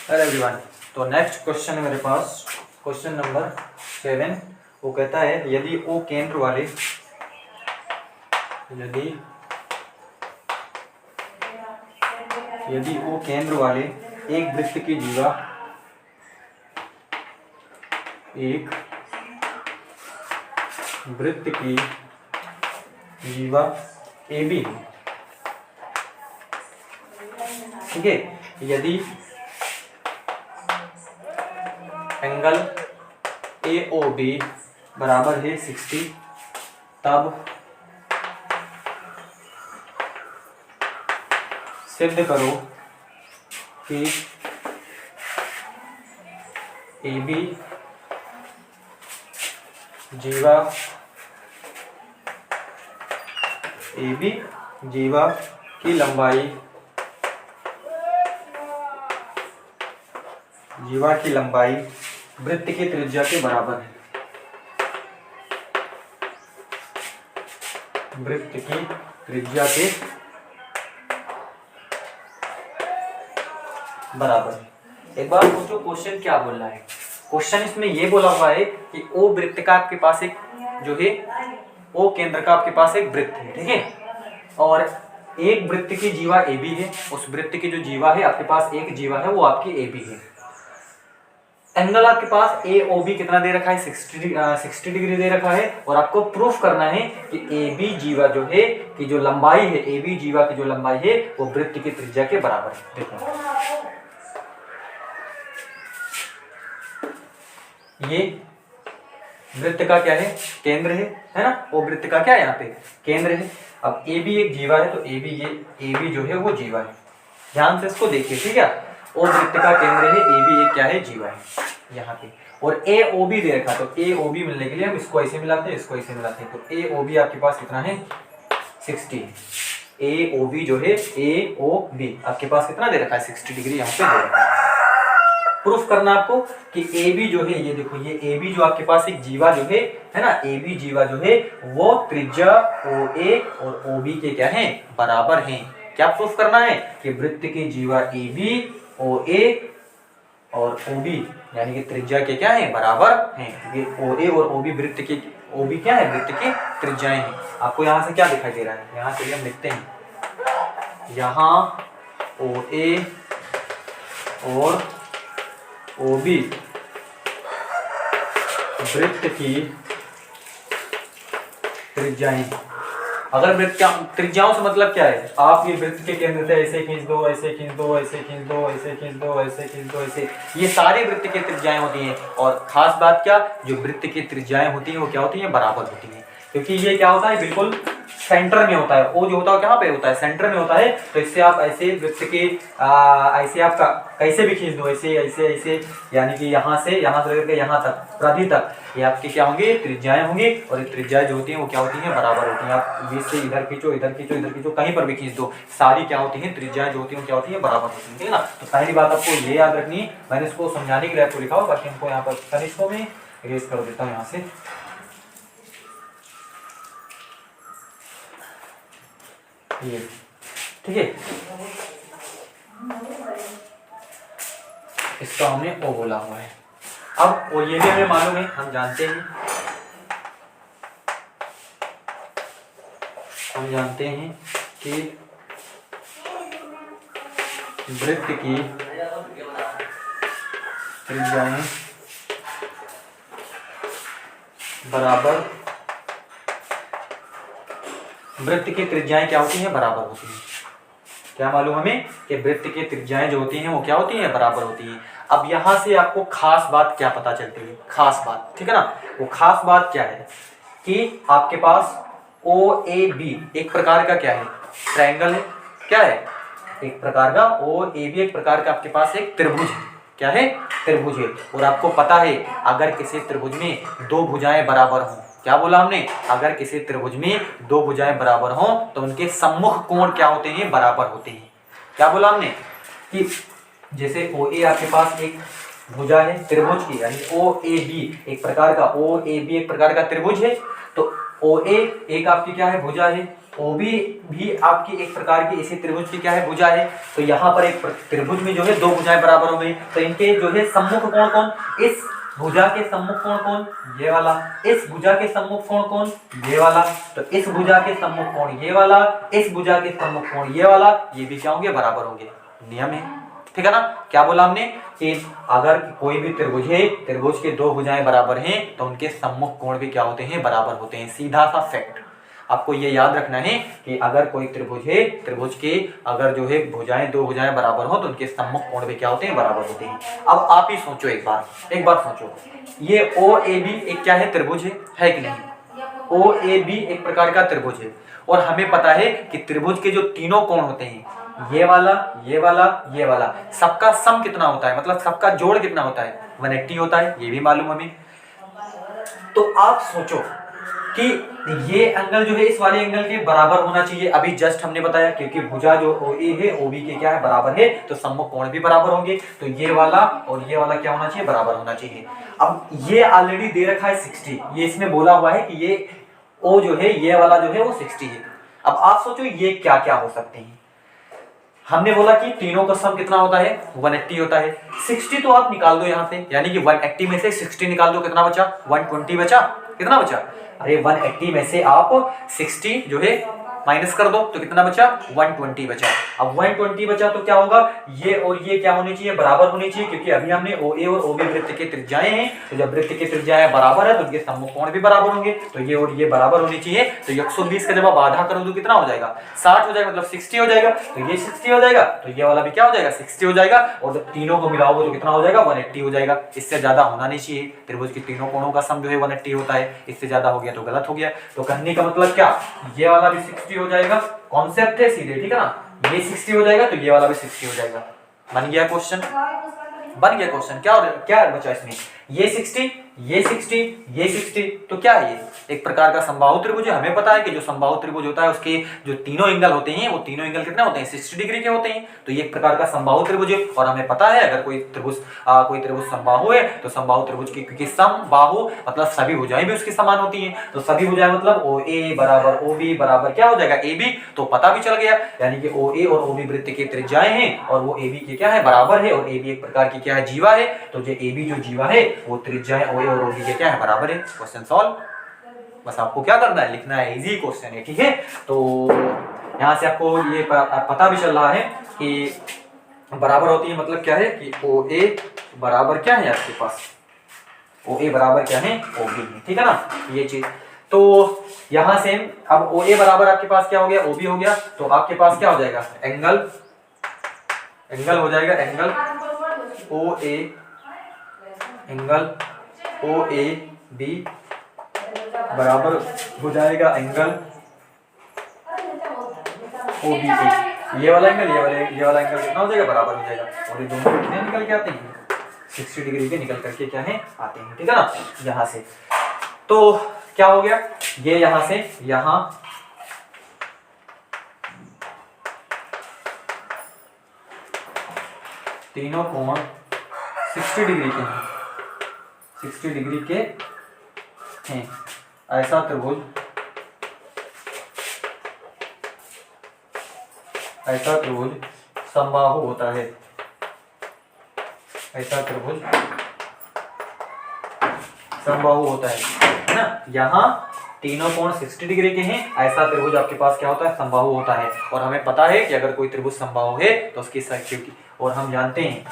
Hello everyone. तो next question है मेरे पास, क्वेश्चन नंबर 7। वो कहता है यदि ओ केंद्र वाले एक वृत्त की जीवा ए बी, ठीक है। यदि एंगल ए ओ बी बराबर है 60, तब सिद्ध करो कि ए बी जीवा की लंबाई वृत्त की त्रिज्या के बराबर है। वृत्त की त्रिज्या के बराबर है। एक बार सोचो क्वेश्चन क्या बोल रहा है। क्वेश्चन इसमें ये बोला हुआ है कि ओ वृत्त का आपके पास एक जो है, ओ केंद्र का आपके पास एक वृत्त है, ठीक है। और एक वृत्त की जीवा ए बी है। उस वृत्त की जो जीवा है आपके पास, एक जीवा है वो आपकी ए बी है। एंगल आपके पास ए ओ बी कितना दे रखा है, 60 डिग्री दे रखा है। और आपको प्रूफ करना है कि ए बी जीवा जो है की जो लंबाई है, ए बी जीवा की जो लंबाई है वो वृत्त की त्रिज्या के बराबर है। देखो ये वृत्त का क्या है, केंद्र है ना। वो वृत्त का क्या है, यहाँ पे केंद्र है। अब ए बी एक जीवा है तो ए बी जो है वो जीवा है। ध्यान से इसको देखिए, ठीक है। ओ वृत्त का केंद्र है, ए बी एक क्या है, जीवा है यहाँ पे। और ए ओ बी दे रखा, तो ए ओ बी मिलने के लिए हम इसको ऐसे मिलाते हैं, इसको ऐसे मिलाते हैं। तो ए ओ बी आपके पास कितना है, 60। ए ओ बी जो है, ए ओ बी आपके पास कितना दे रखा है, 60 डिग्री यहाँ पे दे रखा है। प्रूफ करना आपको कि ए बी जो है, ये देखो ये ए बी जो आपके पास एक जीवा जो है ना, ए बी जीवा जो है वो त्रिज्या ओ ए और ओ बी के क्या है, बराबर हैं। क्या प्रूफ करना है कि वृत्त की जीवा ए बी ओ ए और ओ बी यानी कि त्रिज्या के क्या है, बराबर हैं। ये ओ ए और ओ बी वृत्त के, ओ बी क्या है, वृत्त की त्रिज्याएं हैं। आपको यहाँ से क्या दिखाई दे रहा है, यहाँ से हम लिखते हैं, यहाँ ओ ए और ओ बी वृत्त की त्रिज्याएं। अगर वृत्त त्रिज्याओं से मतलब क्या है, आप ये वृत्त के केंद्र से ऐसे खींच दो, ऐसे खींच दो, ऐसे खींच दो, ऐसे खींच दो, ऐसे खींच दो, ऐसे, ये सारी वृत्त की त्रिज्याएं होती हैं। और खास बात क्या, जो वृत्त की त्रिज्याएं होती हैं वो क्या होती हैं, बराबर होती हैं। क्योंकि ये क्या होता है, बिल्कुल सेंटर में होता है। ओ जो होता है कहाँ पे होता है, सेंटर में होता है। तो इससे आप ऐसे वृत्त के ऐसे आपका कैसे भी खींच दो, ऐसे ऐसे ऐसे, यानी कि यहाँ से लेकर यहाँ तक, प्रधि तक, ये आपके क्या होंगे, त्रिज्याएं होंगी। और ये त्रिज्याएं जो होती हैं वो क्या होती हैं, बराबर होती हैं। आप बीच से इधर खींचो, इधर खींचो, इधर खींचो, कहीं पर भी खींच दो, सारी क्या होती हैं, त्रिज्याएं जो होती हैं क्या होती हैं, बराबर होती हैं, ठीक है ना। तो पहली बात आपको ये याद रखनी, मैंने इसको समझाने के लिए आपको लिखा हो, बाकी हमको यहाँ पर कनिष्ठों में इरेज कर देता हूँ यहाँ से। ये ठीक है, इसका हमने ओ बोला हुआ है। अब वो ये भी हमें मालूम है, हम जानते हैं कि वृत्त की त्रिज्याएं बराबर, वृत्त की त्रिज्याएं क्या होती हैं, बराबर होती हैं। क्या मालूम हमें कि वृत्त की त्रिज्याएं जो होती हैं वो क्या होती हैं, बराबर होती हैं। अब यहाँ से आपको खास बात क्या पता चलती है, खास बात, ठीक है ना। वो खास बात क्या है कि आपके पास ओ ए बी एक प्रकार का क्या है, ट्रायंगल है। क्या है, एक प्रकार का ओ ए बी एक प्रकार का आपके पास एक त्रिभुज है। क्या है, त्रिभुज है। और आपको पता है अगर किसी त्रिभुज में दो भुजाएं बराबर हों, क्या बोला हमने, अगर किसी त्रिभुज में दो भुजाएं बराबर हों तो उनके सम्मुख कोण क्या होते हैं, बराबर होते हैं। क्या बोला हमने कि जैसे ओ ए आपके पास एक भुजा है त्रिभुज की, यानी ओ ए बी एक प्रकार का, ओ ए बी एक प्रकार का त्रिभुज है। तो ओ ए एक आपकी क्या है, भुजा है, ओबी भी आपकी एक प्रकार की इसी त्रिभुज की क्या है, भुजा है। तो यहाँ पर एक त्रिभुज में जो है दो भुजाएं बराबर हो गई, तो इनके जो है सम्मुख कोण कौन, इस भुजा के सम्मुख कोण कौन, ये वाला, इस भुजा के सम्मुख कोण कौन, ये वाला, तो इस भुजा के सम्मुख कोण ये वाला, इस भुजा के सम्मुख कोण ये वाला, ये भी क्या होंगे, बराबर होंगे। नियम है, ठीक है ना। क्या बोला हमने कि अगर कोई भी त्रिभुज है, त्रिभुज के दो भुजाएं बराबर हैं तो उनके सम्मुख कोण भी क्या होते हैं, बराबर होते हैं। सीधा सा फैक्ट आपको ये याद रखना है कि अगर कोई त्रिभुज है, त्रिभुज के अगर जो है भुजाएं, दो भुजाएं बराबर हो तो उनके सम्मुख कोण भी क्या होते हैं, बराबर होते हैं। अब आप ही सोचो, एक बार सोचो, ये ओ ए बी एक क्या है, त्रिभुज है कि नहीं। ओ ए बी एक प्रकार का त्रिभुज है और हमें पता है कि त्रिभुज के जो तीनों कोण होते हैं, ये वाला, ये वाला, ये वाला, सबका सम कितना होता है, मतलब सबका जोड़ कितना होता है, 180 होता है, ये भी मालूम हमें। तो आप सोचो कि ये एंगल जो है इस वाले एंगल के बराबर होना चाहिए। अभी जस्ट हमने बताया क्योंकि भुजा जो OA है OB के क्या है, बराबर है, तो सम्मुख कोण भी बराबर होंगे। तो ये वाला और ये वाला क्या होना चाहिए, बराबर होना चाहिए। अब ये ऑलरेडी दे रखा है 60, ये इसमें बोला हुआ है कि ये O जो है, ये वाला जो है वो 60 है। अब आप सोचो ये क्या क्या हो सकते हैं। हमने बोला कि तीनों का सम कितना होता है, 180 होता है। 60 तो आप निकाल दो यहाँ से, यानी कि 180 में से 60 निकाल दो, कितना बचा, 120 बचा। कितना बचा, अरे 180 में से आप 60 जो है माइनस कर दो तो कितना बचा, 120 बचा। अब 120 बचा तो क्या होगा, ये और ये क्या होने चाहिए, बराबर होने चाहिए, क्योंकि अभी हमने OA और OB वृत्त के त्रिज्याएं हैं, तो जब वृत्त की त्रिज्याएं बराबर है तो उनके सम्मुख कोण भी बराबर होंगे, तो ये और ये बराबर होने चाहिए। तो 120 का जब आप आधा करो तो कितना हो जाएगा, 60 हो जाएगा, मतलब 60 हो जाएगा। तो ये 60 हो जाएगा, तो ये वाला भी क्या हो जाएगा, 60 हो जाएगा, और जब तीनों को मिलाओगे तो कितना हो जाएगा, 180 हो जाएगा। इससे ज्यादा होना नहीं चाहिए, त्रिभुज के तीनों कोणों का सम जो है 180 होता है, इससे ज्यादा हो गया तो गलत हो गया। तो कहने का मतलब क्या, ये वाला भी 60 हो जाएगा, कॉन्सेप्ट है सीधे, ठीक है ना। ये 60 हो जाएगा तो ये वाला भी 60 हो जाएगा। बन गया क्वेश्चन, बन गया क्वेश्चन। क्या बचा इसमें, ये 60, ये 60, ये 60, तो क्या है, ये एक प्रकार का समबाहु त्रिभुज है। हमें पता है कि जो समबाहु त्रिभुज होता है उसके जो तीनों एंगल होते हैं वो तीनों एंगल कितने होते हैं, 60 डिग्री के होते हैं। तो ये एक प्रकार का समबाहु त्रिभुज है। और हमें पता है अगर कोई त्रिभुज समबाहु है तो समबाहु त्रिभुज की, क्योंकि समबाहु मतलब सभी भुजाएं भी उसकी समान होती हैं, तो सभी भुजाएं मतलब OA बराबर OB बराबर क्या हो जाएगा, AB। तो पता भी चल गया, यानी कि OA और OB वृत्त की त्रिज्याएं हैं और वो AB के क्या है, बराबर है, और AB एक प्रकार की क्या है, जीवा है। तो जो AB जो जीवा है वो त्रिज्याएं OA और OB के क्या है, बराबर है। Question solve. बस आपको क्या करना है, लिखना है, इजी क्वेश्चन है, ठीक है। तो यहाँ से आपको ये पता भी चल रहा है कि बराबर होती है, मतलब क्या है कि OA बराबर क्या है आपके पास, OA बराबर क्या है, OB है, ठीक है ना, ये चीज। तो यहां से अब OA बराबर आपके पास क्या हो गया, OB हो गया, तो आपके पास क्या हो जाएगा, एंगल हो जाएगा, एंगल OA, एंगल OAB बराबर हो जाएगा एंगल OBA। ये वाला एंगल, ये वाला एंगल कितना हो जाएगा, बराबर हो जाएगा, और ये दोनों कितने निकल के आते हैं, 60 डिग्री के निकल करके क्या है, आते हैं, ठीक है ना। यहाँ से तो क्या हो गया, ये यहाँ से यहाँ तीनों कोण 60 डिग्री के हैं, 60 डिग्री के हैं। ऐसा त्रिभुज समबाहु होता है, ऐसा त्रिभुज समबाहु होता है ना। यहाँ तीनों कोण 60 डिग्री के हैं, ऐसा त्रिभुज आपके पास क्या होता है, समबाहु होता है। और हमें पता है कि अगर कोई त्रिभुज समबाहु है तो उसकी साइड, और हम जानते हैं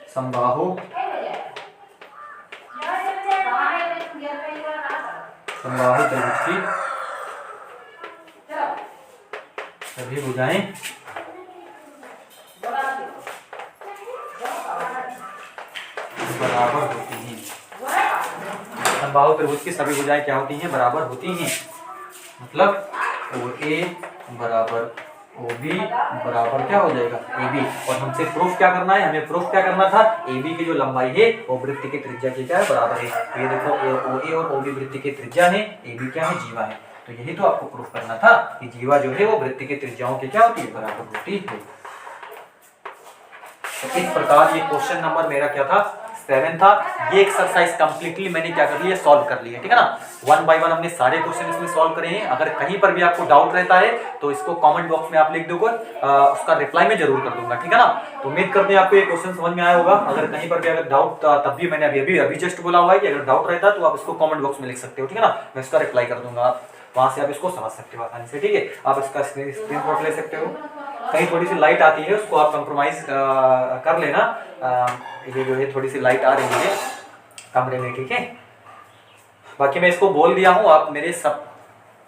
समबाहु त्रिभुज की सभी भुजाएं बराबर होती हैं। समबाहु त्रिभुज की सभी भुजाएं क्या होती हैं, बराबर होती हैं। मतलब OA बराबर OB बराबर क्या हो जाएगा, AB। और हमसे प्रूफ क्या करना है, हमें प्रूफ क्या करना था, AB की जो लंबाई है वो वृत्त की त्रिज्या की क्या है, बराबर है। तो ये देखो OA और OB वृत्त की त्रिज्या है, AB क्या है, जीवा है। तो यही तो आपको प्रूफ करना था कि जीवा जो है वो वृत्त की त्रिज्याओं की क्या होती है, बराबर होती है। तो इस प्रकार ये क्वेश्चन नंबर मेरा क्या था 7 था। ये एक्सरसाइज कंप्लीटली मैंने क्या कर लिया, सॉल्व कर लिया, ठीक है ना। 1 बाय 1 हमने सारे क्वेश्चन इसमें सॉल्व करे हैं। अगर कहीं पर भी आपको डाउट रहता है तो इसको कमेंट बॉक्स में आप लिख दोगे, उसका रिप्लाई मैं जरूर कर दूंगा, ठीक है ना। तो उम्मीद करते हैं आपको ये क्वेश्चन समझ में आया होगा। अगर कहीं पर भी अगर डाउट, तब भी मैंने अभी जस्ट बोला हुआ है कि अगर डाउट रहता है तो आप इसको कमेंट बॉक्स में लिख सकते हो, ठीक है ना। मैं इसका रिप्लाई कर दूंगा, आप वहां से आप इसको समझ सकते हो आसानी से, ठीक है। आप इसका स्क्रीनशॉट ले सकते हो। कहीं थोड़ी सी लाइट आती है उसको आप कंप्रोमाइज कर लेना। ये जो है थोड़ी सी लाइट आ रही है कमरे में, ठीक है। बाकी मैं इसको बोल दिया हूँ, आप मेरे सब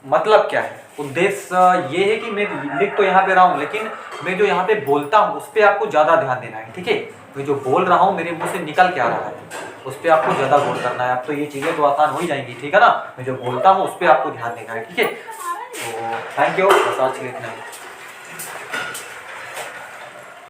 मतलब क्या है, उद्देश्य ये है कि मैं लिख तो यहाँ पे रहा हूँ, लेकिन मैं जो यहाँ पे बोलता हूँ उस पर आपको ज्यादा ध्यान देना है, ठीक है। मैं जो बोल रहा हूँ मेरे मुंह से निकल क्या रहा है उस पर आपको ज्यादा गौर करना है। अब तो ये चीजें तो आसान हो ही जाएंगी, ठीक है ना। मैं जो बोलता हूँ उस पर आपको ध्यान देना है, ठीक है। तो थैंक यू, बस आज के लिए इतना ही।